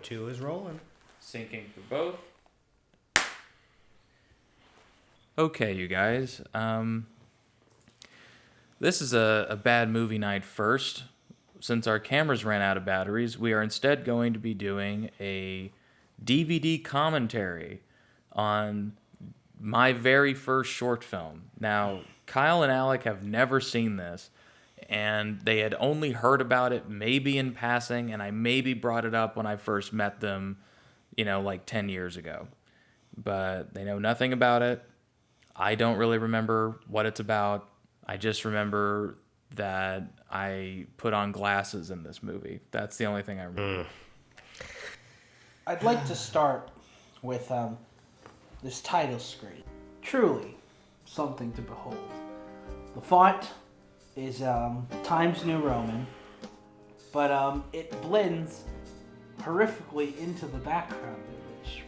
2 is rolling. Syncing for both. Okay, you guys. This is a bad movie night first. Since our cameras ran out of batteries, we are instead going to be doing a DVD commentary on my very first short film. Now, Kyle and Alec have never seen this, and they had only heard about it maybe in passing, and I maybe brought it up when I first met them, like 10 years ago. But they know nothing about it. I don't really remember what it's about. I just remember that I put on glasses in this movie. That's the only thing I remember. I'd like to start with this title screen. Truly something to behold. The font is Times New Roman, but it blends horrifically into the background image.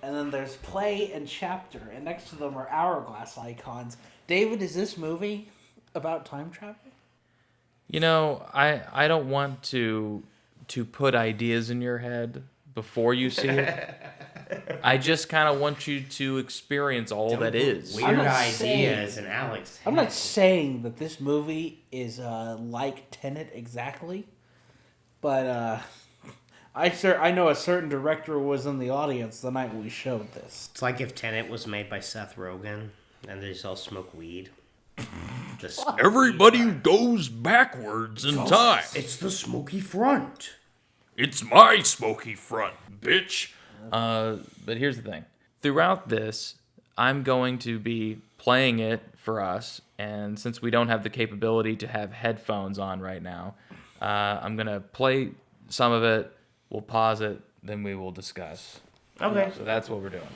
And then there's play and chapter, and next to them are hourglass icons. David, is this movie about time travel? I don't want to put ideas in your head before you see it. I just kind of want you to experience all that is. Weird ideas in Alex. I'm not saying that this movie is like Tenet exactly, but I know a certain director was in the audience the night we showed this. It's like if Tenet was made by Seth Rogen and they just all smoke weed. Everybody goes backwards in time. It's the smoky front. It's my smoky front, bitch. But here's the thing. Throughout this, I'm going to be playing it for us, and since we don't have the capability to have headphones on right now, I'm going to play some of it, we'll pause it, then we will discuss. Okay. So that's what we're doing.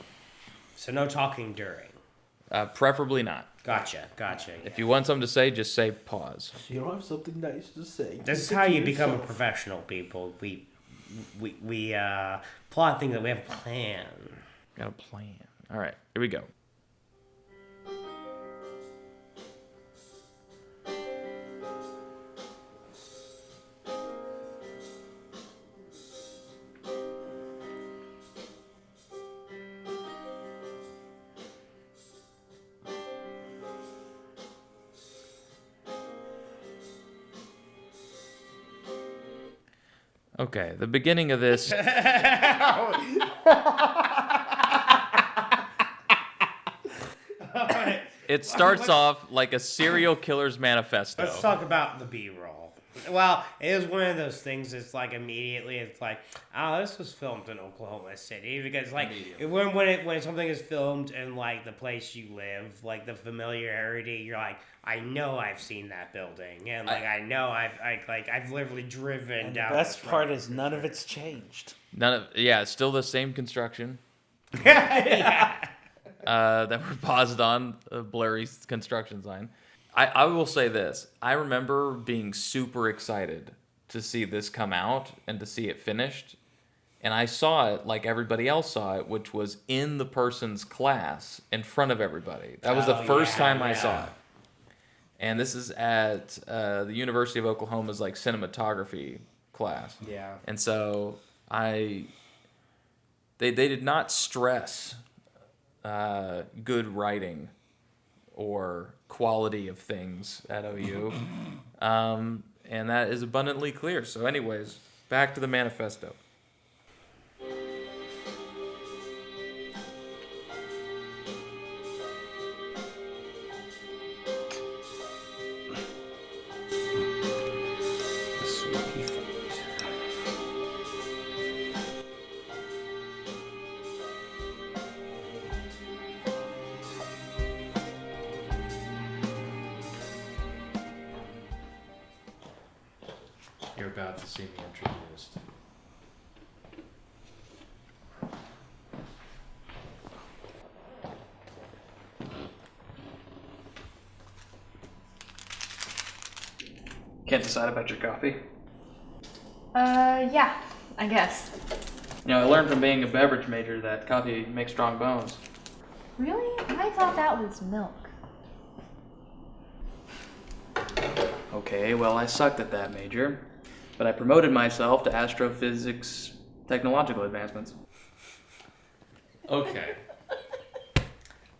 So no talking during. Preferably not. Gotcha. Yeah. If you want something to say, just say pause. You don't have something nice to say. This is how you become a professional, people. We plot things that we have a plan. Got a plan. All right, here we go. Okay, the beginning of this. It starts off like a serial killer's manifesto. Let's talk about the B-roll. Well, it is one of those things. It's like immediately, it's like, oh, this was filmed in Oklahoma City, because like when something is filmed in like the place you live, like the familiarity, you're like, I know I've seen that building, and like I know I've literally driven And down. the best part is none of it's changed. It's still the same construction. Yeah. That were paused on a blurry construction sign. I will say this. I remember being super excited to see this come out and to see it finished. And I saw it like everybody else saw it, which was in the person's class in front of everybody. That was the first time I saw it. And this is at the University of Oklahoma's like cinematography class. Yeah. And so they did not stress good writing or quality of things at OU. And that is abundantly clear. So anyways, back to the manifesto. You're about to see me introduced. Can't decide about your coffee? Yeah, I guess. I learned from being a beverage major that coffee makes strong bones. Really? I thought that was milk. Okay, well, I sucked at that major, but I promoted myself to astrophysics technological advancements. Okay.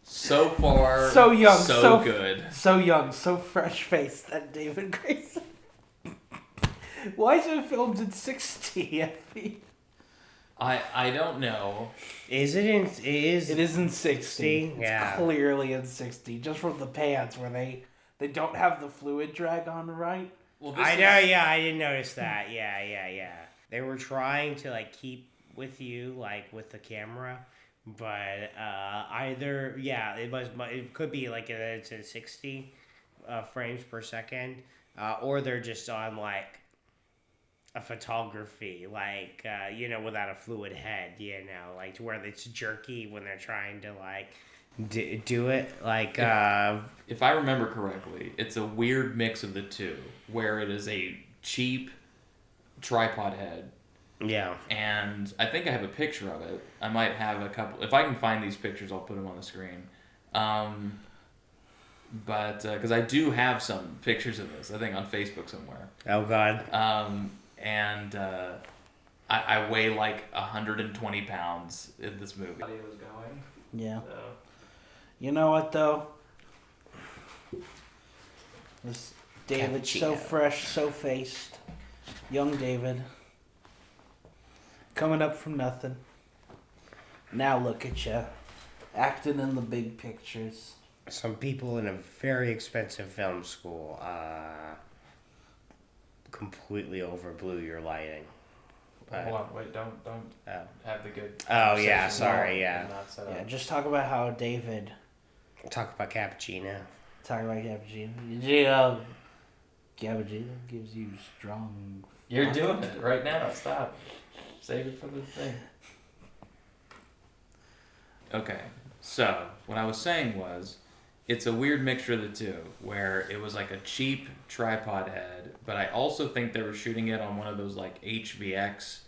So far, So young, so good. So young, so fresh-faced, that David Grayson. Why is it filmed in 60 FP? I don't know. Is it in? It is. It is in 60. Yeah. It's clearly in 60, just from the pants where they don't have the fluid drag on right. Well, I know. Yeah, I didn't notice that. Yeah. They were trying to like keep with you, like with the camera, but it could be like it's in 60 frames per second, or they're just on like a photography, like without a fluid head, like to where it's jerky when they're trying to like do it, like If I remember correctly, it's a weird mix of the two, where it is a cheap tripod head. Yeah. And I think I have a picture of it. I might have a couple. If I can find these pictures, I'll put them on the screen. But because I do have some pictures of this, I think on Facebook somewhere. Oh God. And I weigh like 120 pounds in this movie. Audio was going. Yeah. So. You know what though? This David's so Cappuccino. fresh, so faced, young David, coming up from nothing. Now look at you, acting in the big pictures. Some people in a very expensive film school completely overblew your lighting. But, Hold on, wait, don't have the good. Oh, yeah, conversation sorry, now yeah. and not set Yeah, up. just talk about how David. talk about cappuccino. Talk about cappuccino. Cappuccino gives you strong. You're doing it right now. Stop. Save it for the thing. Okay, so what I was saying was, it's a weird mixture of the two, where it was like a cheap tripod head, but I also think they were shooting it on one of those like HVX,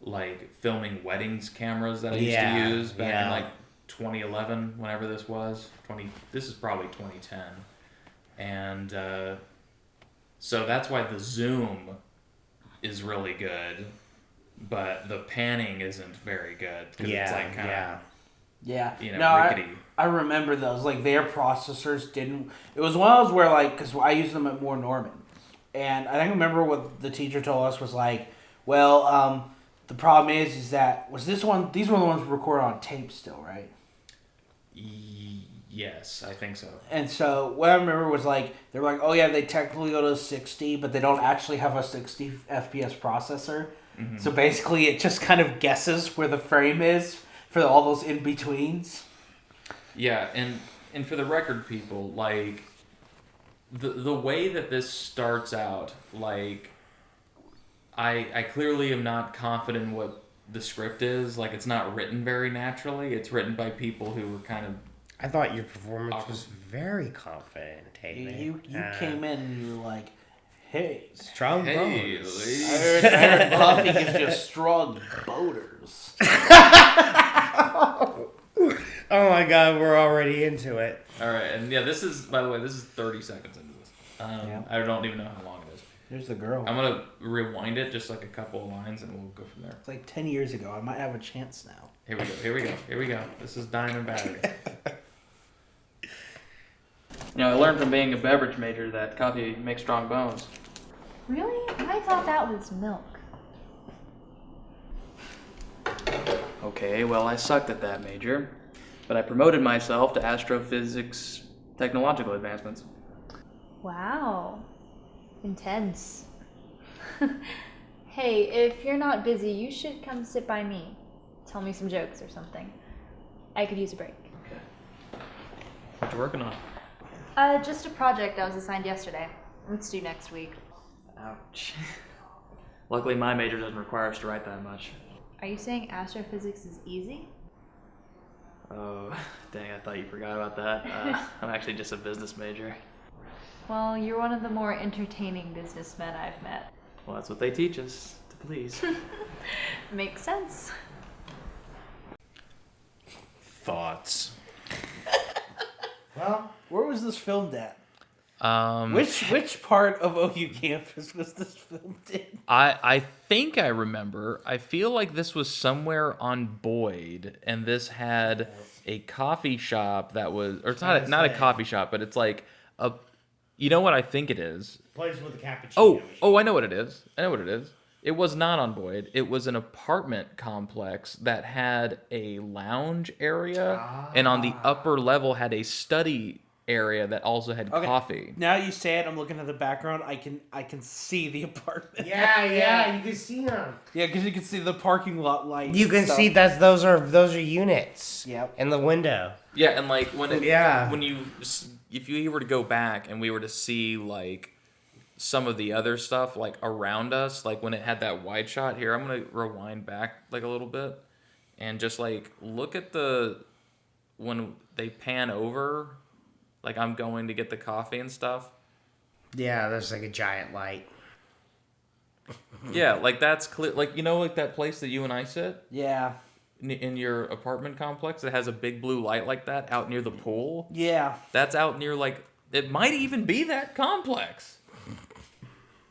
like filming weddings cameras that I used to use back in like 2011, whenever this was. This is probably 2010, and so that's why the zoom is really good, but the panning isn't very good because it's like kind of Yeah. rickety. I remember those. Like, their processors didn't... It was one of those where, like... Because I used them at Moore Norman. And I think I remember what the teacher told us was like, well, the problem is that... These were the ones recorded on tape still, right? Yes, I think so. And so, what I remember was like... They were like, oh yeah, they technically go to 60, but they don't actually have a 60 FPS processor. Mm-hmm. So basically, it just kind of guesses where the frame is for all those in-betweens. Yeah, and for the record, people, like, the way that this starts out, like, I clearly am not confident in what the script is. Like, it's not written very naturally. It's written by people who were kind of... I thought your performance was very confident, Taylor. You came in and you were like, hey, strong Hey, bones. ladies. I heard coffee gives you strong boaters. Oh my God, we're already into it. All right, and yeah, this is, by the way, this is 30 seconds into this. Yeah. I don't even know how long it is. There's the girl. I'm going to rewind it just like a couple of lines and we'll go from there. It's like 10 years ago. I might have a chance now. Here we go. This is Diamond Battery. I learned from being a beverage major that coffee makes strong bones. Really? I thought that was milk. Okay, well, I sucked at that major, but I promoted myself to astrophysics technological advancements. Wow. Intense. Hey, if you're not busy, you should come sit by me. Tell me some jokes or something. I could use a break. Okay. What you working on? Just a project I was assigned yesterday. It's due next week. Ouch. Luckily, my major doesn't require us to write that much. Are you saying astrophysics is easy? Oh, dang, I thought you forgot about that. I'm actually just a business major. Well, you're one of the more entertaining businessmen I've met. Well, that's what they teach us, to please. Makes sense. Thoughts. Well, where was this filmed at? Um, Which part of OU campus was this filmed in? I think I remember. I feel like this was somewhere on Boyd, and this had a coffee shop that was, or it's not a coffee shop, but it's like a, you know what I think it is? Place with a cappuccino. Oh, I know what it is. It was not on Boyd. It was an apartment complex that had a lounge area, and on the upper level had a study area that also had coffee. Now you say it, I'm looking at the background. I can see the apartment. Yeah, you can see them. Yeah, because you can see the parking lot lights. You can see those are units. Yep. In the window. Yeah, and like when if you were to go back and we were to see like some of the other stuff like around us, like when it had that wide shot here, I'm gonna rewind back like a little bit and just like look at when they pan over. Like, I'm going to get the coffee and stuff. Yeah, there's like a giant light. Yeah, like that's clear. Like, you know, like that place that you and I sit? Yeah. In your apartment complex? It has a big blue light like that out near the pool? Yeah. That's out near, like, it might even be that complex.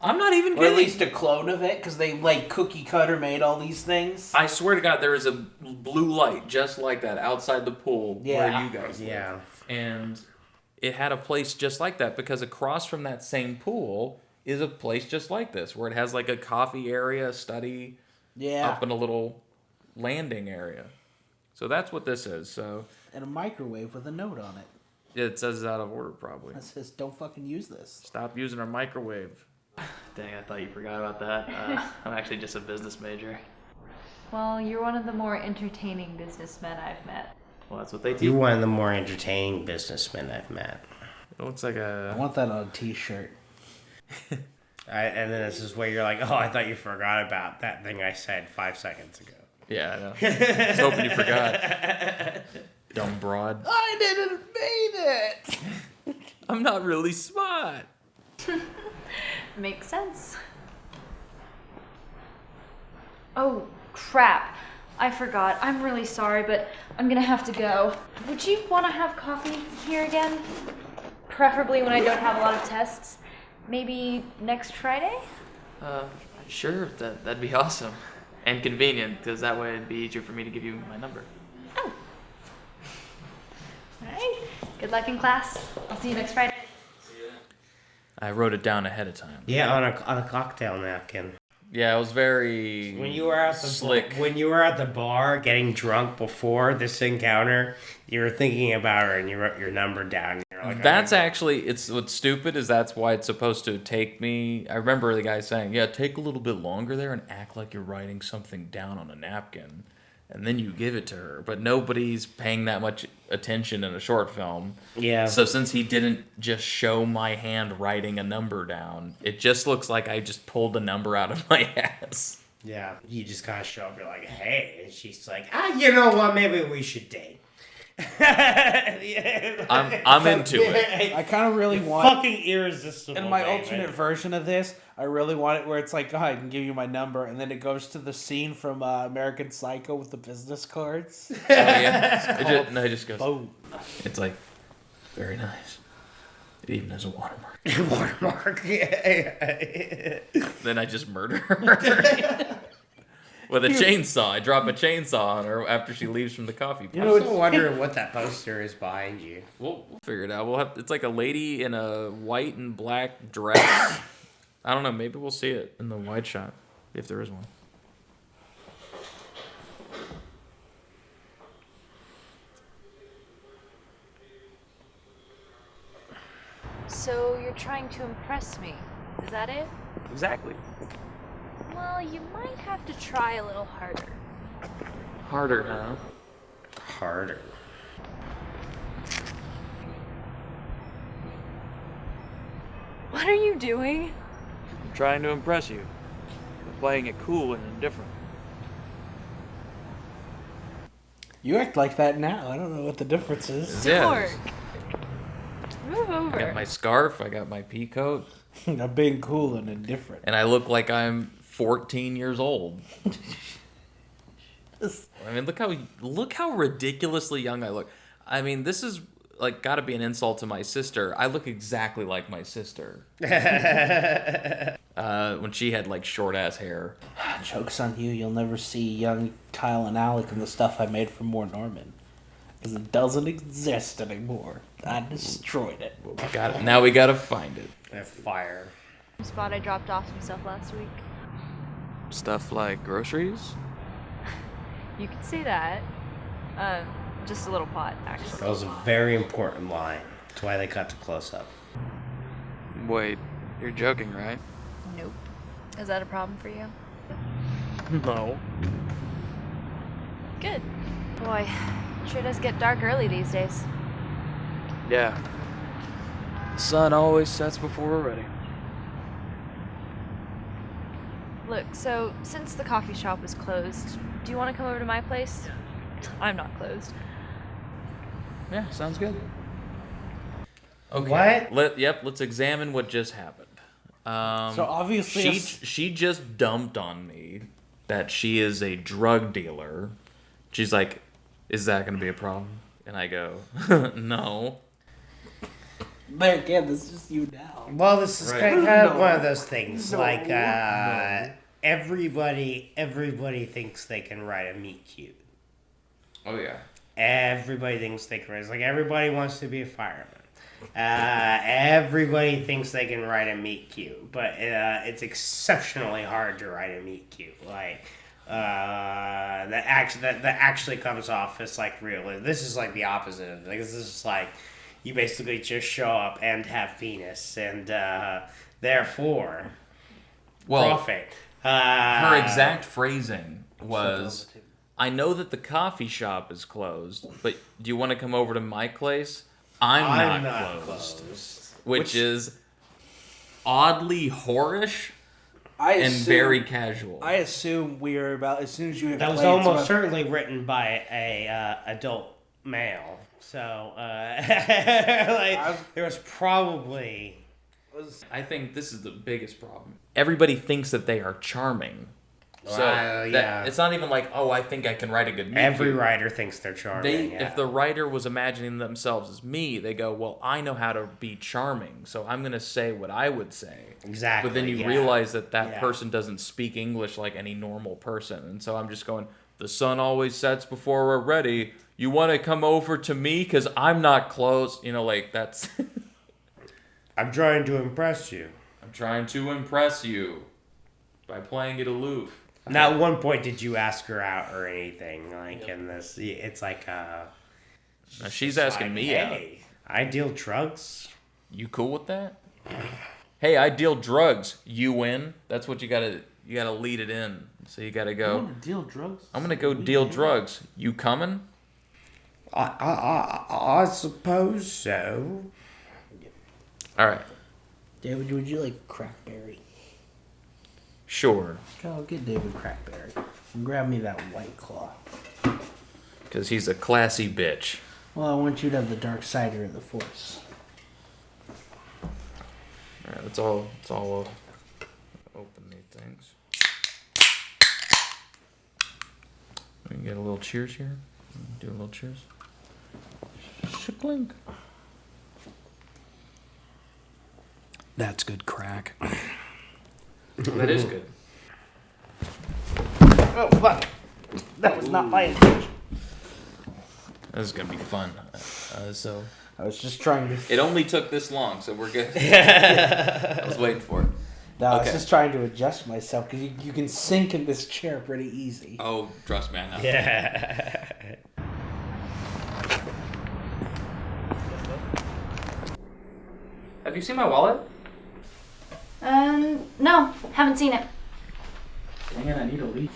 I'm not even Or kidding. at least a clone of it, because they, like, cookie cutter made all these things. I swear to God, there is a blue light just like that outside the pool where you guys live. Yeah. And it had a place just like that because across from that same pool is a place just like this where it has like a coffee area, a study, up in a little landing area. So that's what this is. So and a microwave with a note on it. it says it's out of order probably. It says, don't fucking use this. Stop using our microwave. Dang, I thought you forgot about that. I'm actually just a business major. Well, you're one of the more entertaining businessmen I've met. Well, that's what they teach. You're one of the more entertaining businessmen I've met. It looks like I want that on a t-shirt. And then this is where you're like, oh, I thought you forgot about that thing I said 5 seconds ago. Yeah, I know. I was hoping you forgot. Dumb broad. I didn't mean it! I'm not really smart. Makes sense. Oh, crap. I forgot. I'm really sorry, but I'm gonna have to go. Would you want to have coffee here again? Preferably when I don't have a lot of tests. Maybe next Friday? Sure, that'd be awesome. And convenient, because that way it'd be easier for me to give you my number. Oh. Alright. Good luck in class. I'll see you next Friday. I wrote it down ahead of time. Yeah, on a cocktail napkin. Yeah, it was very When you were at the slick. when you were at the bar getting drunk before this encounter, you were thinking about her and you wrote your number down. You're like, That's actually, it's what's stupid is that's why it's supposed to take me. I remember the guy saying, yeah, take a little bit longer there and act like you're writing something down on a napkin. And then you give it to her. But nobody's paying that much attention in a short film. Yeah. So since he didn't just show my hand writing a number down, it just looks like I just pulled a number out of my ass. Yeah, you just kind of show up. You're like, hey, and she's like, you know what? Maybe we should date. I'm into it. I kind of really want... Fucking irresistible. In my baby. alternate version of this, I really want it where it's like, oh, I can give you my number, and then it goes to the scene from American Psycho with the business cards. Oh, yeah. It just goes. Boom. It's like, very nice. It even has a watermark. Watermark. Then I just murder her. With a chainsaw. I drop a chainsaw on her after she leaves from the coffee place. I'm still wondering what that poster is behind you. We'll figure it out. It's like a lady in a white and black dress. I don't know. Maybe we'll see it in the wide shot, if there is one. So you're trying to impress me. Is that it? Exactly. Well, you might have to try a little harder. Harder, huh? Harder. What are you doing? I'm trying to impress you. I'm playing it cool and indifferent. You act like that now. I don't know what the difference is. Yeah. Dork. Move over. I got my scarf. I got my pea coat. I'm being cool and indifferent. And I look like I'm 14 years old. I mean, look how ridiculously young I look. I mean, this is like got to be an insult to my sister. I look exactly like my sister. When she had like short ass hair. Joke's on you. You'll never see young Kyle and Alec in the stuff I made for More Norman. Because it doesn't exist anymore. I destroyed it. Got it. Now we gotta find it. They're fire. Spot I dropped off some stuff last week. Stuff like groceries? You can see that. Just a little pot, actually. That was a very important line. That's why they cut to close up. Wait, you're joking, right? Nope. Is that a problem for you? No. Good. Boy, sure does get dark early these days. Yeah. The sun always sets before we're ready. Look, so since the coffee shop is closed, do you want to come over to my place? I'm not closed. Yeah, sounds good. Okay. What? Let's examine what just happened. So obviously, she just dumped on me that she is a drug dealer. She's like, "Is that going to be a problem?" And I go, "No." But again, this is just you now. Well, this is Right. kind of one of those things. Like, everybody thinks they can ride a meet cute. Oh yeah. Everybody thinks they can. It's like everybody wants to be a fireman. Everybody thinks they can ride a meet cute, but it's exceptionally hard to ride a meet cute. Like that actually comes off as like real. This is like the opposite of like this is like you basically just show up and have penis and therefore profit. Her exact phrasing was, "I know that the coffee shop is closed, but do you want to come over to my place? I'm not closed." Which is oddly whorish and very casual. I assume we are about as soon as you. That was almost certainly written by a adult male. So there was probably. I think this is the biggest problem. Everybody thinks that they are charming. So it's not even like, oh, I think I can write a good meet Every cute. writer thinks they're charming. If the writer was imagining themselves as me, they go, well, I know how to be charming, so I'm going to say what I would say. Exactly. But then you realize that person doesn't speak English like any normal person. And so I'm just going, the sun always sets before we're ready. You want to come over to me because I'm not close? You know, like that's... I'm trying to impress you. I'm trying to impress you by playing it aloof. Not at one point did you ask her out or anything like in this. It's like Now she's asking like, me hey, I deal drugs. You cool with that? Hey, I deal drugs. You win. That's what you gotta lead it in. So you gotta go. You want to deal drugs? I'm gonna go deal drugs. You coming? I suppose so. All right. David, would you like crackberry? Sure. I'll get David crackberry. And grab me that White Claw. Because he's a classy bitch. Well, I want you to have the dark cider of the Force. All right. Let's all open these things. We can get a little cheers here. Do a little cheers. Shklink. That's good crack. That is good. Oh, fuck. That was not my intention. This is gonna be fun. So I was just trying to... it only took this long, so we're good. I was waiting for it. No, I was Okay. just trying to adjust myself, because you can sink in this chair pretty easy. Oh, trust me, I know. Yeah. Have you seen my wallet? No, haven't seen it. Dang it, I need to leave.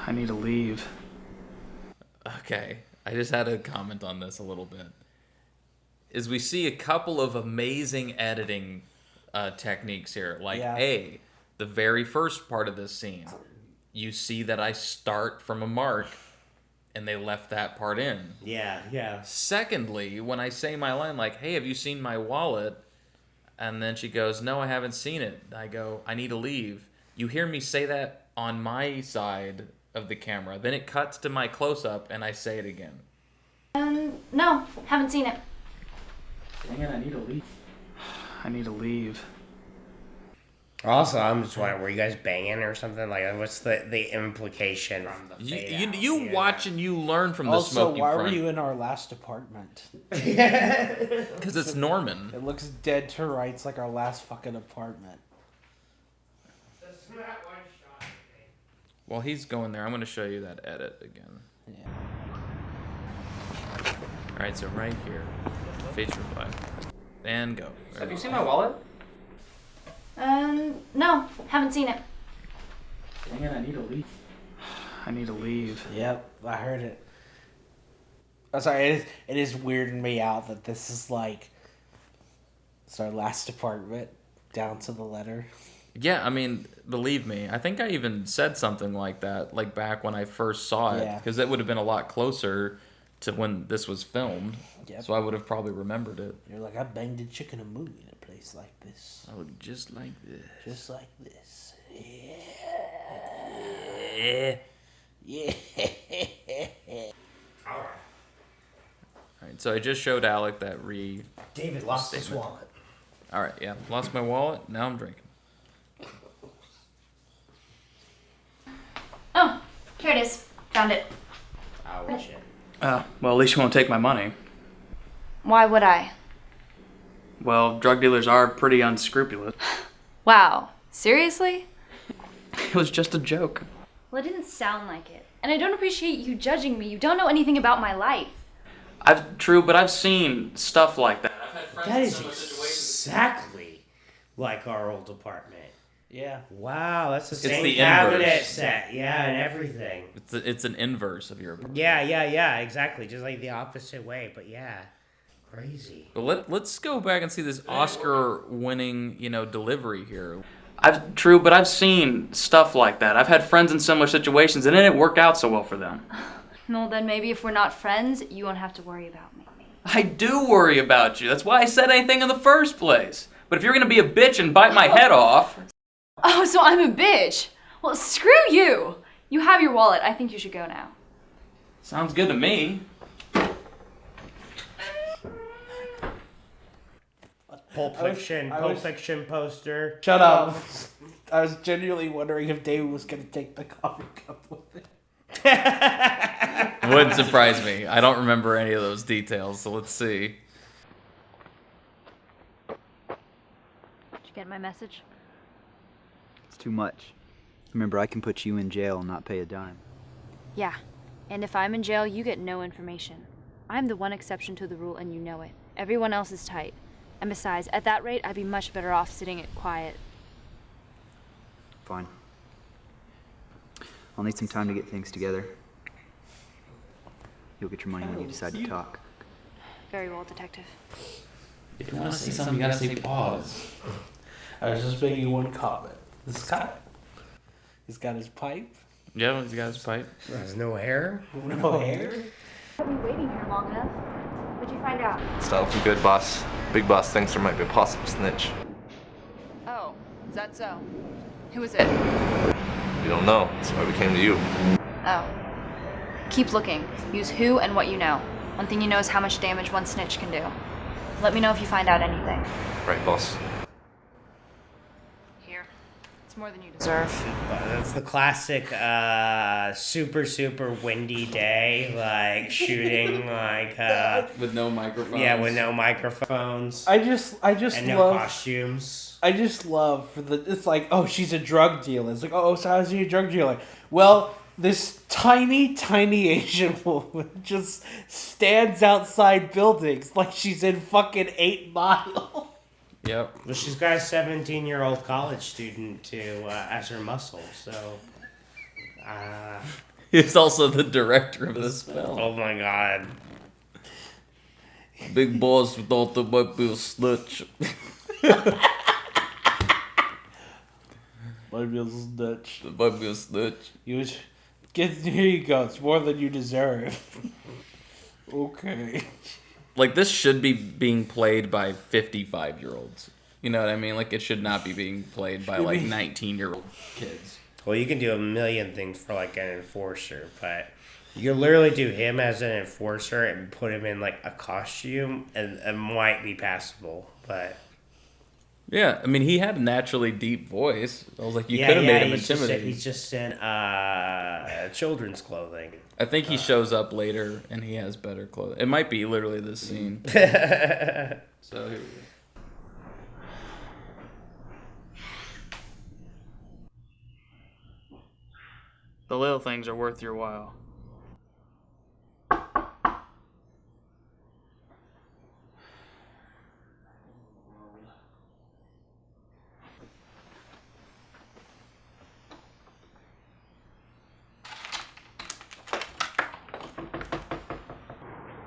I need to leave. Okay, I just had to comment on this a little bit. Is we see a couple of amazing editing techniques here. Like, Yeah. A, the very first part of this scene, you see that I start from a mark, and they left that part in. Yeah. Secondly, when I say my line, like, hey, have you seen my wallet? And then she goes, no, I haven't seen it. I go, I need to leave. You hear me say that on my side of the camera. Then it cuts to my close-up, and I say it again. No, haven't seen it. Dang it, I need to leave. I need to leave. Also, I'm just wondering, were you guys banging or something? Like, what's the implication from the fade out? You watch and you learn from the Also, Smokey why front. were you in our last apartment? Because it's Norman. It looks dead to rights like our last fucking apartment. While he's going there, I'm going to show you that edit again. Yeah. All right, so right here, feature play, and go. Have you seen my wallet? No, haven't seen it. Dang it, I need to leave. I need to leave. Yep, I heard it. I'm sorry, it is weirding me out that this is like it's our last apartment down to the letter. Yeah, I mean, believe me, I think I even said something like that, like back when I first saw it, Yeah. because it would have been a lot closer to when this was filmed. Yep. So I would have probably rememred it. You're like, I banged a chick in a movie in a place like this. I look just like this. Just like this. Yeah. Yeah. All right, so I just showed Alec that David lost his statement. wallet. All right, yeah, lost my wallet. Now I'm drinking. Oh, here it is. Found it. Oh, shit. Well, at least you won't take my money. Why would I? Well, drug dealers are pretty unscrupulous. Wow. Seriously? It was just a joke. Well, it didn't sound like it. And I don't appreciate you judging me. You don't know anything about my life. True, but I've seen stuff like that. I've had friends That in is similar situations. exactly like our old apartment. Yeah. Wow, that's the It's same the cabinet inverse. set. Yeah, and everything. It's an inverse of your apartment. Yeah, exactly. Just like the opposite way, but yeah. Crazy. But let's go back and see this Oscar-winning, delivery here. True, but I've seen stuff like that. I've had friends in similar situations, and it didn't work out so well for them. No, then maybe if we're not friends, you won't have to worry about me. I do worry about you. That's why I said anything in the first place. But if you're gonna be a bitch and bite my head off... Oh, so I'm a bitch. Well, screw you. You have your wallet. I think you should go now. Sounds good to me. Pulp Fiction poster. Shut up. I was genuinely wondering if David was going to take the coffee cup with it. Wouldn't surprise me. I don't remember any of those details, so let's see. Did you get my message? It's too much. Remember, I can put you in jail and not pay a dime. Yeah. And if I'm in jail, you get no information. I'm the one exception to the rule, and you know it. Everyone else is tight. And besides, at that rate, I'd be much better off sitting it quiet. Fine. I'll need some time to get things together. You'll get your money when you decide to talk. Very well, detective. If you want to say something, you gotta say pause. I was just making one comment. This guy. He's got his pipe. Yeah, he's got his pipe. There's no hair. No hair. I've been waiting here long enough. What'd you find out? It's not looking good, boss. Big boss thinks there might be a possible snitch. Oh, is that so? Who is it? We don't know. That's why we came to you. Oh. Keep looking. Use who and what you know. One thing you know is how much damage one snitch can do. Let me know if you find out anything. Right, boss. Here. It's more than you deserve. That's the classic super windy day, like shooting With no microphone. yeah, with no microphones I just and no love. costumes. I just love it's like, oh, she's a drug dealer. It's like, oh, so how's she a drug dealer? Well, this tiny Asian woman just stands outside buildings like she's in fucking 8 Mile. Yep. Well, she's got a 17-year-old college student as her muscle, so. He's also the director of this film. Oh my god. Big boss thought there might be a snitch. Might be a snitch. There might be a snitch. Here you go. It's more than you deserve. Okay. Like, this should be being played by 55-year-olds. You know what I mean? Like, it should not be being played by, like, 19-year-old kids. Well, you can do a million things for like an enforcer, but You could literally do him as an enforcer and put him in like a costume, and it might be passable. But Yeah, I mean, he had a naturally deep voice. I was like, you could have made him intimidating. He's just in children's clothing. I think he shows up later and he has better clothing. It might be literally this scene. So here we go. The little things are worth your while.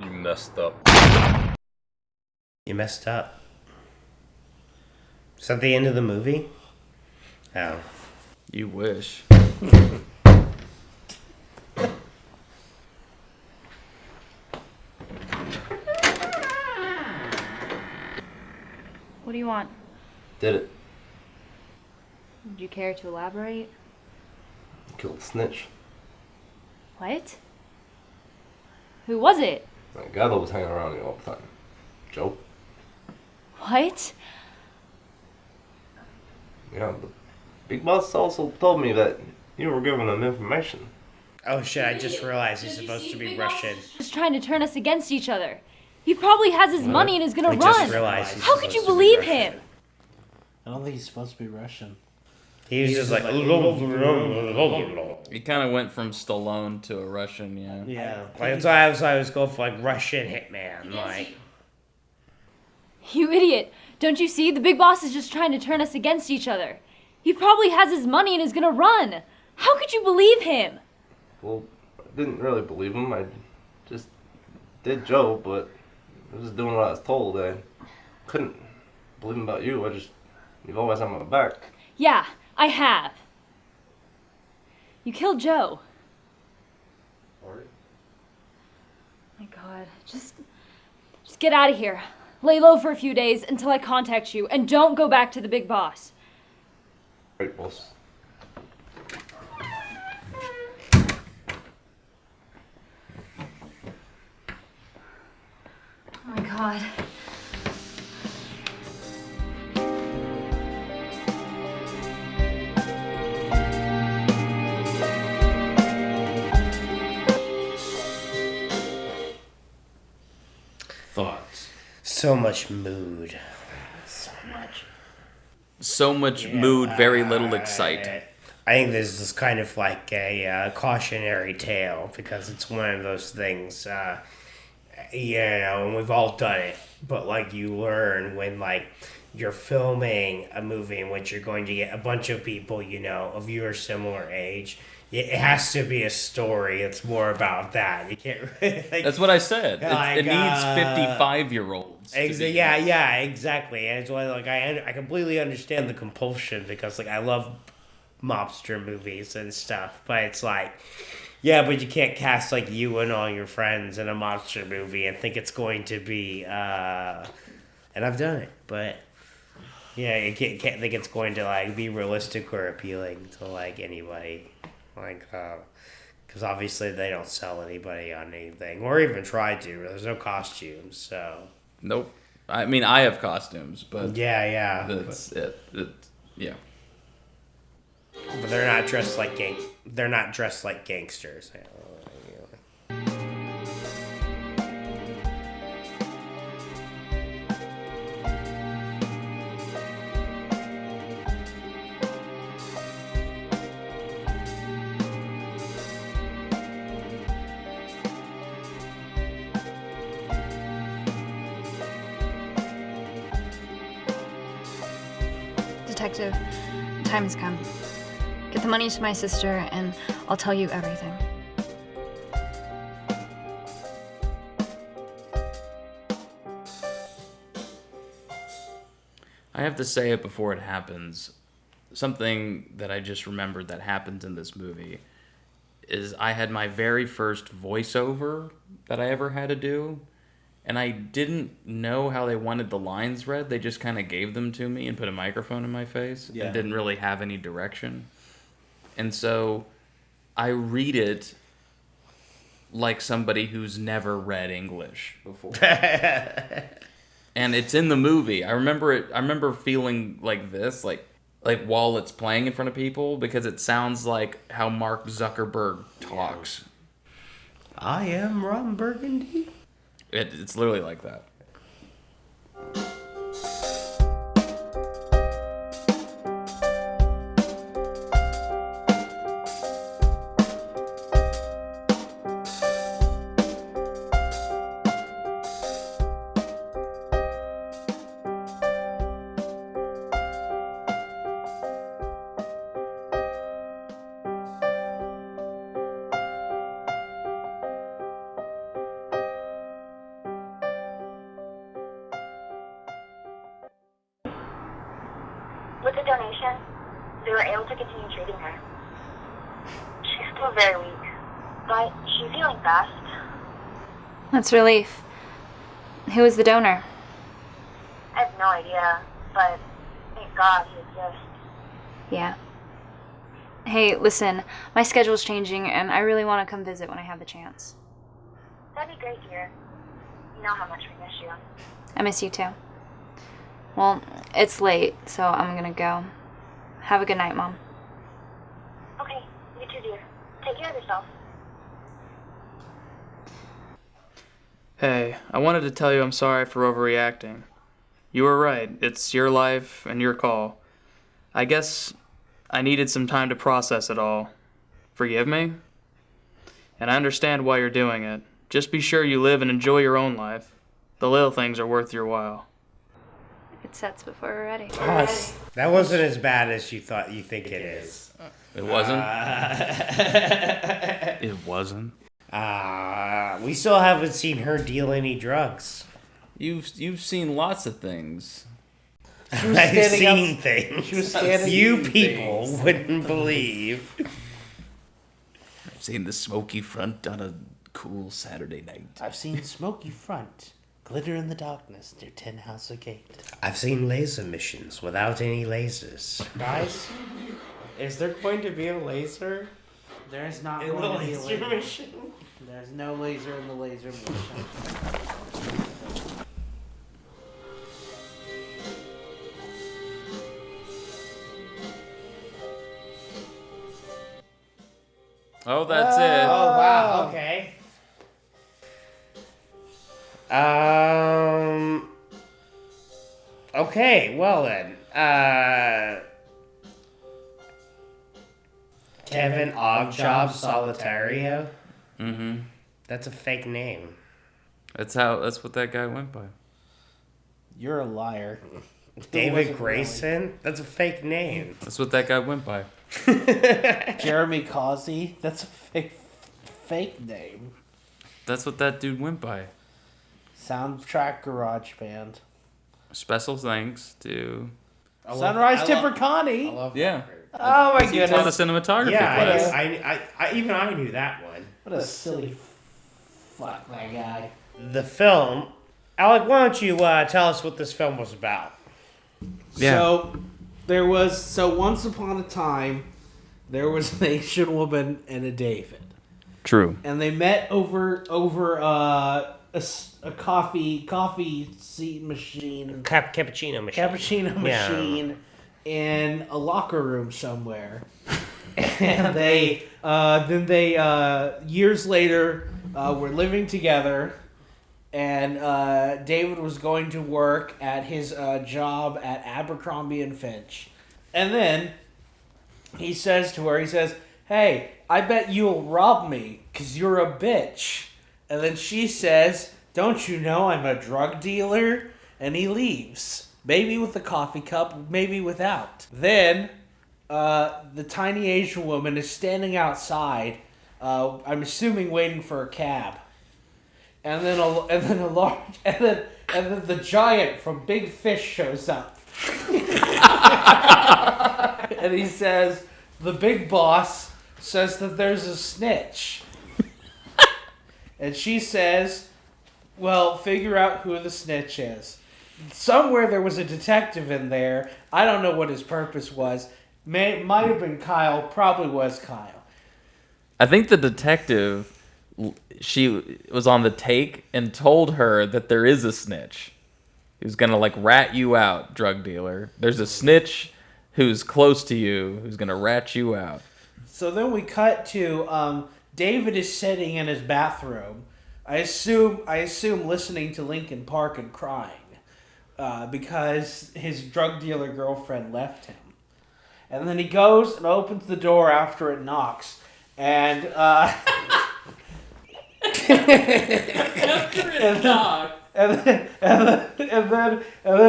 You messed up. You messed up. Is that the end of the movie? Oh. You wish. What do you want? Did it. Would you care to elaborate? Killed the snitch. What? Who was it? That guy that was hanging around you all the time. Joe? What? Yeah, the big boss also told me that you were giving him information. Oh shit, I just realized he's supposed to be Russian. He's trying to turn us against each other. He probably has his money and is gonna I run. just realized he's How could you supposed to be believe Russian. him? I don't think he's supposed to be Russian. He was just like. He kind of went from Stallone to a Russian, yeah. Yeah, like that's why I was going for like Russian hitman, like. You idiot. Don't you see? The big boss is just trying to turn us against each other. He probably has his money and is gonna run. How could you believe him? Well, I didn't really believe him. I just did Joe, but I was just doing what I was told. I couldn't believe him about you. You've always had my back. Yeah, I have. You killed Joe. Sorry. My God, just get out of here. Lay low for a few days until I contact you, and don't go back to the big boss. Right, boss. Oh my God. Thoughts. So much mood. So much mood, very little excite. I think this is kind of like a cautionary tale because it's one of those things, and we've all done it, but like you learn when like you're filming a movie in which you're going to get a bunch of people, of your similar age. It has to be a story. It's more about that. You can't. That's what I said. Like, it needs 55-year-olds. Yeah, exactly. And it's why, like, I completely understand the compulsion because, like, I love mobster movies and stuff. But it's like, yeah, but you can't cast like you and all your friends in a mobster movie and think it's going to be. And I've done it, but yeah, you can't think it's going to like be realistic or appealing to like anybody. Like, because obviously they don't sell anybody on anything, or even try to. There's no costumes, so. Nope. I mean, I have costumes, but Yeah. That's it. Yeah. But they're not dressed like They're not dressed like gangsters. Detective, time has come. Get the money to my sister, and I'll tell you everything. I have to say it before it happens. Something that I just remembered that happens in this movie is I had my very first voiceover that I ever had to do, and I didn't know how they wanted the lines read. They just kind of gave them to me and put a microphone in my face and didn't really have any direction. And so I read it like somebody who's never read English before. And it's in the movie. I remember feeling like this, like while it's playing in front of people, because it sounds like how Mark Zuckerberg talks. I am Ron Burgundy. It's literally like that. With the donation, they were able to continue treating her. She's still very weak, but she's healing fast. That's relief. Who is the donor? I have no idea, but thank God he exists. Yeah. Hey, listen, my schedule's changing, and I really want to come visit when I have the chance. That'd be great, dear. You know how much we miss you. I miss you too. Well, it's late, so I'm gonna go. Have a good night, Mom. Okay, you too, dear. Take care of yourself. Hey, I wanted to tell you I'm sorry for overreacting. You were right. It's your life and your call. I guess I needed some time to process it all. Forgive me? And I understand why you're doing it. Just be sure you live and enjoy your own life. The little things are worth your while. It sets before we're ready. That wasn't as bad as you think it is. It wasn't? It wasn't. We still haven't seen her deal any drugs. You've seen lots of things. She was I've standing up- seen things. She was standing. You people wouldn't believe. I've seen the smoky front on a cool Saturday night. I've seen Smokey front glitter in the darkness near Tin House Gate. I've seen laser missions without any lasers. Guys, Is there going to be a laser there's not in the going to be a laser laser. mission? There's no laser in the laser mission. Oh, that's it. Oh wow. Okay. Okay. Well then. Kevin Oddjob Solitario. Mm-hmm. That's a fake name. That's what that guy went by. You're a liar. David wasn't Grayson. That's a fake name. That's what that guy went by. Jeremy Causey. That's a fake name. That's what that dude went by. Soundtrack Garage Band. Special thanks to Sunrise Tipper Connie. yeah. Oh my He taught the goodness. cinematography Yeah, class. I even I knew that one. What a silly fuck that guy. The film. Alec, why don't you tell us what this film was about? Yeah. So once upon a time, there was an Asian woman and a David, True. and they met over a coffee seat machine, Cappuccino machine. cappuccino Yeah. machine, in a locker room somewhere, and they years later were living together. And David was going to work at his job at Abercrombie and Fitch. And then he says to her, hey, I bet you'll rob me because you're a bitch. And then she says, don't you know I'm a drug dealer? And he leaves. Maybe with a coffee cup, maybe without. Then the tiny Asian woman is standing outside, I'm assuming waiting for a cab. And then the giant from Big Fish shows up. And he says, the big boss says that there's a snitch. And she says, well, figure out who the snitch is. Somewhere there was a detective in there. I don't know what his purpose was. Might have been Kyle. Probably was Kyle. I think the detective she was on the take and told her that there is a snitch who's gonna like rat you out, drug dealer. There's a snitch who's close to you who's gonna rat you out. So then we cut to David is sitting in his bathroom. I assume listening to Linkin Park and crying because his drug dealer girlfriend left him. And then he goes and opens the door after it knocks, and then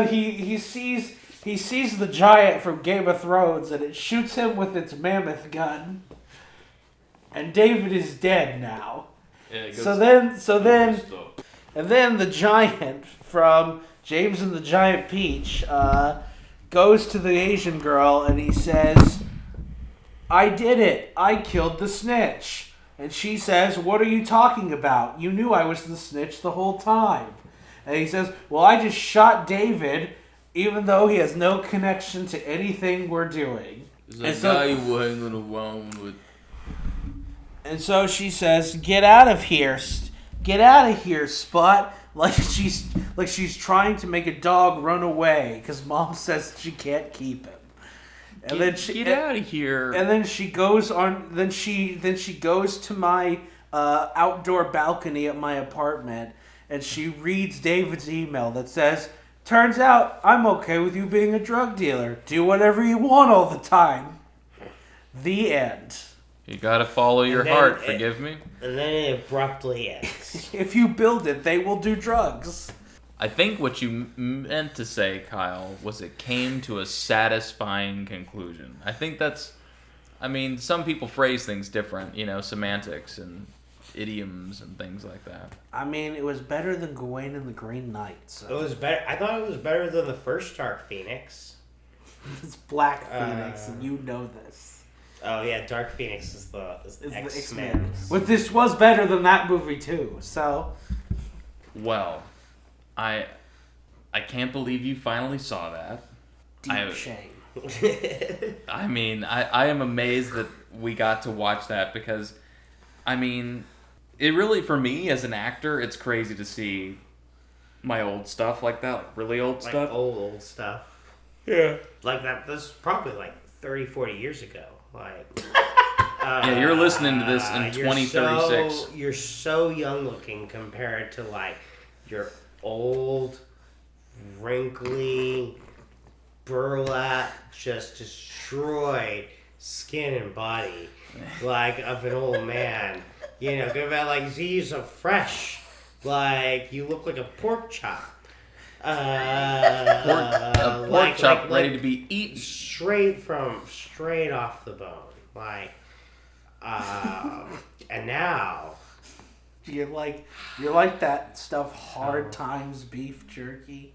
he sees the giant from Game of Thrones, and it shoots him with its mammoth gun. And David is dead now. Yeah, and then the giant from James and the Giant Peach goes to the Asian girl and he says, "I did it. I killed the snitch." And she says, "What are you talking about? You knew I was the snitch the whole time." And he says, "Well, I just shot David, even though he has no connection to anything we're doing." There's a guy you were hanging around with. And so she says, "Get out of here. Get out of here, Spot." Like she's trying to make a dog run away because Mom says she can't keep him. And then she get out of here. And then she goes on. Then she goes to my outdoor balcony at my apartment, and she reads David's email that says, "Turns out I'm okay with you being a drug dealer. Do whatever you want all the time." The end. You gotta follow your heart. Forgive me. And then it abruptly ends. If you build it, they will do drugs. I think what you meant to say, Kyle, was it came to a satisfying conclusion. I think that's... I mean, some people phrase things different, semantics and idioms and things like that. I mean, it was better than Gawain and the Green Knight. So. It was better. I thought it was better than the first Dark Phoenix. It's Black Phoenix, and you know this. Oh yeah, Dark Phoenix is the X-Men. But this was better than that movie too. So, well, I can't believe you finally saw that. Deep shame. I mean, I am amazed that we got to watch that because, I mean, it really, for me as an actor, it's crazy to see my old stuff like that, like really old stuff. Old stuff. Yeah. Like that. This is probably like 30, 40 years ago. Like, yeah, you're listening to this in 2036. You're so young looking compared to like your old, wrinkly, burlap, just destroyed skin and body, like of an old man. Go about like these are fresh. Like you look like a pork chop. A pork chop ready to be eaten straight off the bone, and now you're like that stuff. Hard Times beef jerky.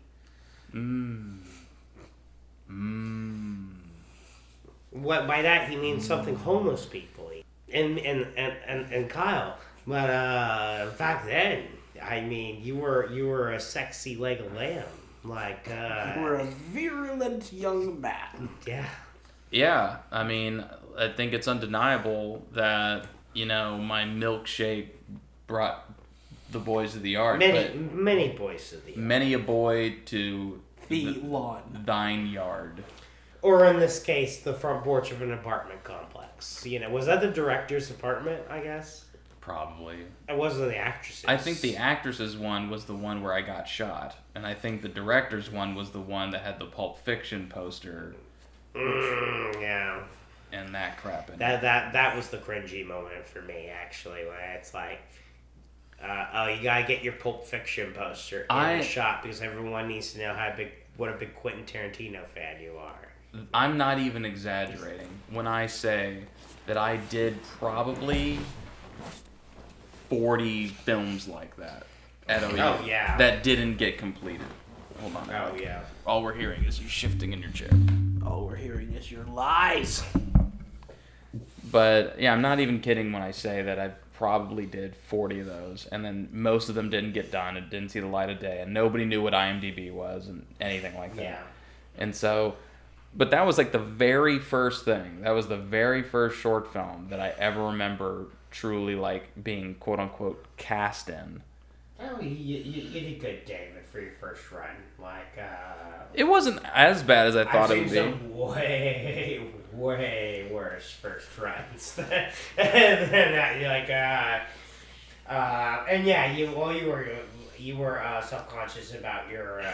What by that he means something homeless people eat, and Kyle, but back then. I mean, you were a sexy leg of lamb, like. You were a virulent young man. Yeah. Yeah, I mean, I think it's undeniable that my milkshake brought the boys to the yard. Many boys to the yard. Many a boy to the lawn. Thine yard. Or in this case, the front porch of an apartment complex. Was that the director's apartment? I guess. Probably. It wasn't the actresses. I think the actresses one was the one where I got shot, and I think the director's one was the one that had the Pulp Fiction poster. Yeah. And that crap in that was the cringy moment for me, actually, where it's like, you gotta get your Pulp Fiction poster in the shot because everyone needs to know what a big Quentin Tarantino fan you are. I'm not even exaggerating when I say that I did probably 40 films like that at OU that didn't get completed. Hold on. Oh, yeah. All we're hearing is you shifting in your chair. All we're hearing is your lies. But, yeah, I'm not even kidding when I say that I probably did 40 of those, and then most of them didn't get done and didn't see the light of day, and nobody knew what IMDb was and anything like that. Yeah. And so But that was like the very first thing. That was the very first short film that I ever remember truly like being quote unquote cast in. Oh, you did good, David, for your first run. It wasn't as bad as I thought I've it would seen be. some way worse first runs than that. And yeah, you were self-conscious about your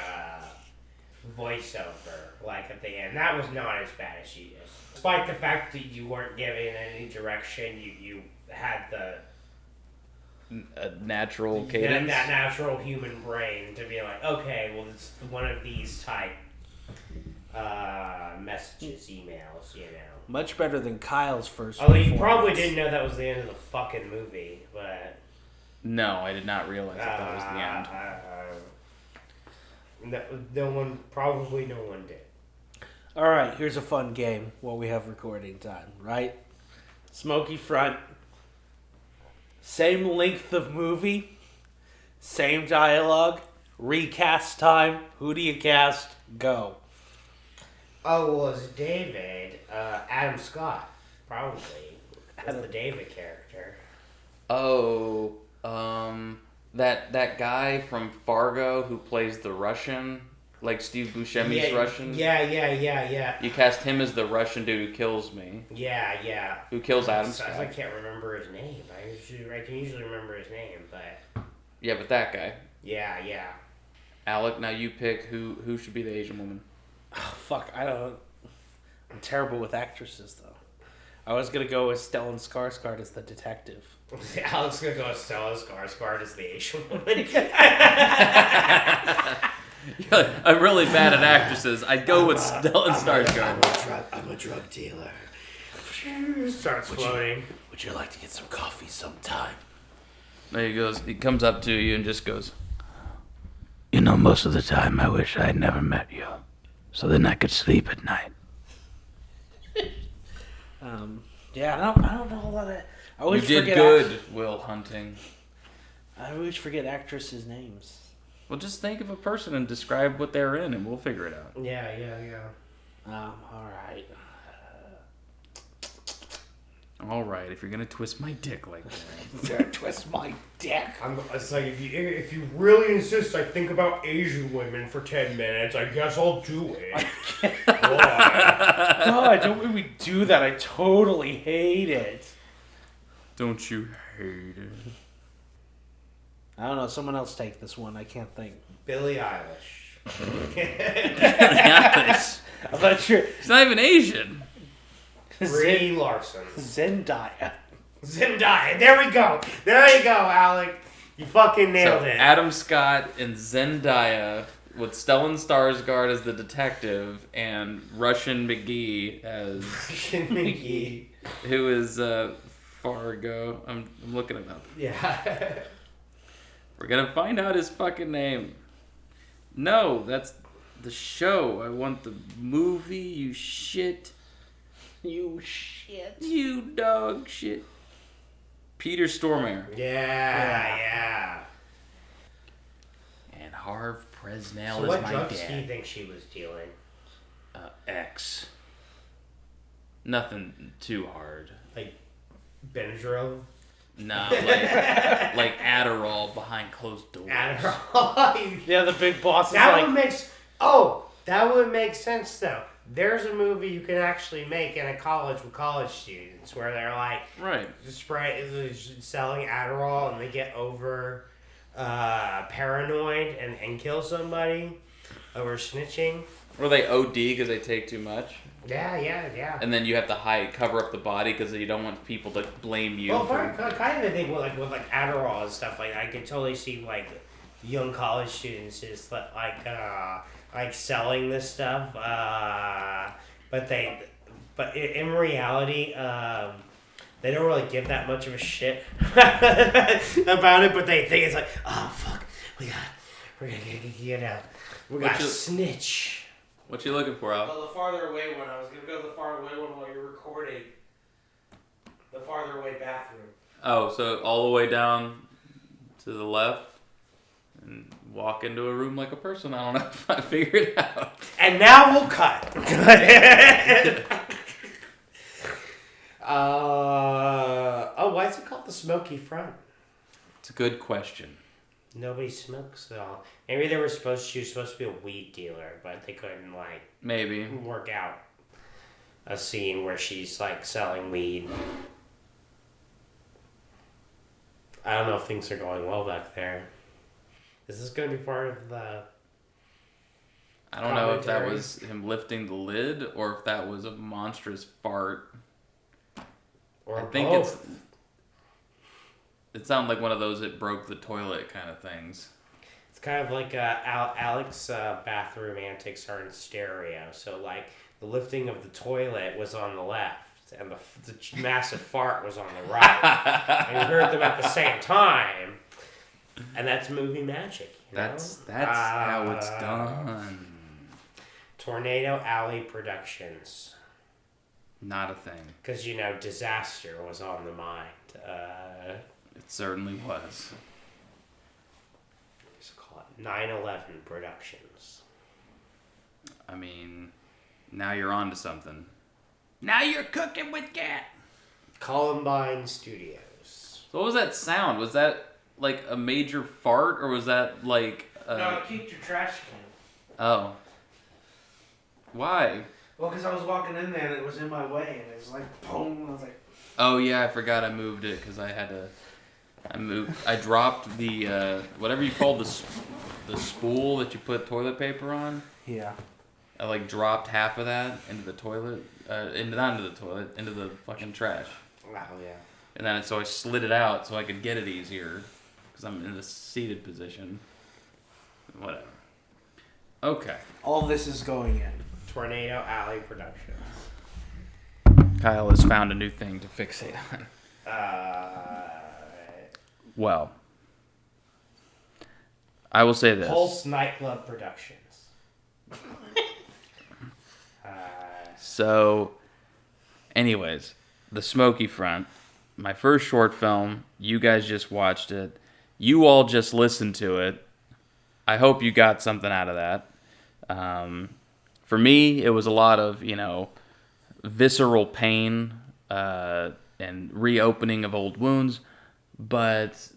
voiceover, like at the end. That was not as bad as she is. Despite the fact that you weren't given any direction, you had A natural cadence. that natural human brain to be like, okay, well, it's one of these type messages, emails, Much better than Kyle's first. Although you probably didn't know that was the end of the fucking movie, but No, I did not realize that was the end. No one did. All right, here's a fun game while we have recording time, right? Smokey front. Same length of movie, same dialogue, recast time. Who do you cast? Go. Oh, well, it's David, Adam Scott, probably. As the David character. Oh, that guy from Fargo who plays the Russian, like Steve Buscemi's Russian. Yeah. You cast him as the Russian dude who kills me. Yeah. Who kills Adam Scott. I can't remember his name. I can usually remember his name, but... Yeah, but that guy. Yeah. Alec, now you pick who should be the Asian woman. Oh, fuck, I don't... I'm terrible with actresses, though. I was going to go with Stellan Skarsgård as the detective. Alec's going to go with Stellan Skarsgård as the Asian woman. I'm really bad at actresses. I'd go with Stellan Skarsgård. I'm a drug dealer. Starts floating. Would you like to get some coffee sometime? There he goes. He comes up to you and just goes, You know, most of the time I wish I had never met you. So then I could sleep at night. Yeah, I don't know a lot of... I you always did forget good, Will Hunting. I always forget actresses' names. Well, just think of a person and describe what they're in, and we'll figure it out. Yeah. All right. All right, if you're gonna twist my dick like that. Don't twist my dick. It's like, if you really insist I think about Asian women for 10 minutes, I guess I'll do it. God, don't make me do that. I totally hate it. Don't you hate it? I don't know. Someone else take this one. I can't think. Billie Eilish. Eilish. I'm not sure. She's not even Asian. Brie Larson. Zendaya. There we go. There you go, Alec. You fucking nailed it. Adam Scott and Zendaya with Stellan Skarsgård as the detective and Russian McGee as McGee. Who is Fargo. I'm looking him up. Yeah. We're gonna find out his fucking name. No, that's the show. I want the movie, you shit. You shit. You dog shit. Peter Stormare. Yeah. And Harv Presnell So is what my drugs do you dad. think she was dealing? X. Nothing too hard. Like Benadryl? No, like Adderall behind closed doors. Adderall. Yeah, the big boss is That would make sense though. There's a movie you can actually make in a college with college students where they're like Right. selling Adderall and they get over paranoid and kill somebody over snitching. Or they OD because they take too much. Yeah. And then you have to cover up the body because you don't want people to blame you. Well, kind of thing with Adderall and stuff like that. I could totally see like young college students just like selling this stuff, but in reality, they don't really give that much of a shit about it. But they think it's like, oh fuck, we're gonna get out. We got to snitch. What you looking for, Al? Well, the farther away one. I was gonna go to the far away one while you're recording. The farther away bathroom. Oh, so all the way down to the left? and walk into a room like a person. I don't know if I figured it out. And now we'll cut. Why is it called the Smoky Front? It's a good question. Nobody smokes at all. Maybe she was supposed to be a weed dealer, but they couldn't maybe work out a scene where she's selling weed. I don't know if things are going well back there. Is this going to be part of the... I don't know if that was him lifting the lid or if that was a monstrous fart. Or I think both. It sounded like one of those it broke the toilet kind of things. It's kind of like Alec's bathroom antics are in stereo. So the lifting of the toilet was on the left and the massive fart was on the right. And you heard them at the same time. And that's movie magic. That's how it's done. Tornado Alley Productions. Not a thing. Because, disaster was on the mind. It certainly was. Let's call it 9/11 Productions. I mean, now you're on to something. Now you're cooking with gas. Columbine Studios. So what was that sound? Was that like a major fart or was that like... No, it kicked your trash can. Oh. Why? Well, because I was walking in there and it was in my way and it was like, boom, and I was like... Oh yeah, I forgot I moved it because I dropped the, whatever you call the spool that you put toilet paper on. Yeah. I dropped half of that into the toilet, into the fucking trash. Wow, yeah. And then so I slid it out so I could get it easier because I'm in a seated position. Whatever. Okay. All this is going in. Tornado Alley Productions. Kyle has found a new thing to fixate on. Well, I will say this. Pulse Nightclub Productions. So, anyways, the Smokey Front, my first short film. You guys just watched it. You all just listened to it. I hope you got something out of that. For me, it was a lot of, visceral pain and reopening of old wounds, but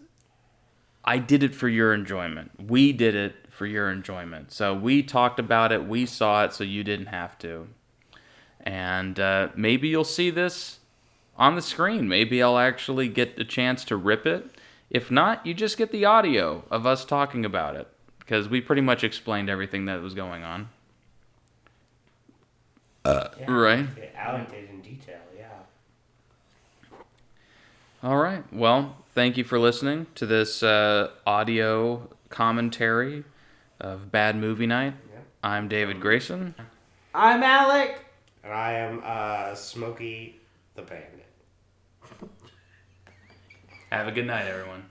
I did it for your enjoyment. We did it for your enjoyment. So we talked about it, we saw it, so you didn't have to. And maybe you'll see this on the screen. Maybe I'll actually get a chance to rip it. If not, you just get the audio of us talking about it, because we pretty much explained everything that was going on. Right? Alec did in detail, yeah. All right. Well, thank you for listening to this audio commentary of Bad Movie Night. Yeah. I'm David Grayson. I'm Alec. And I am Smokey the Bandit. Have a good night, everyone.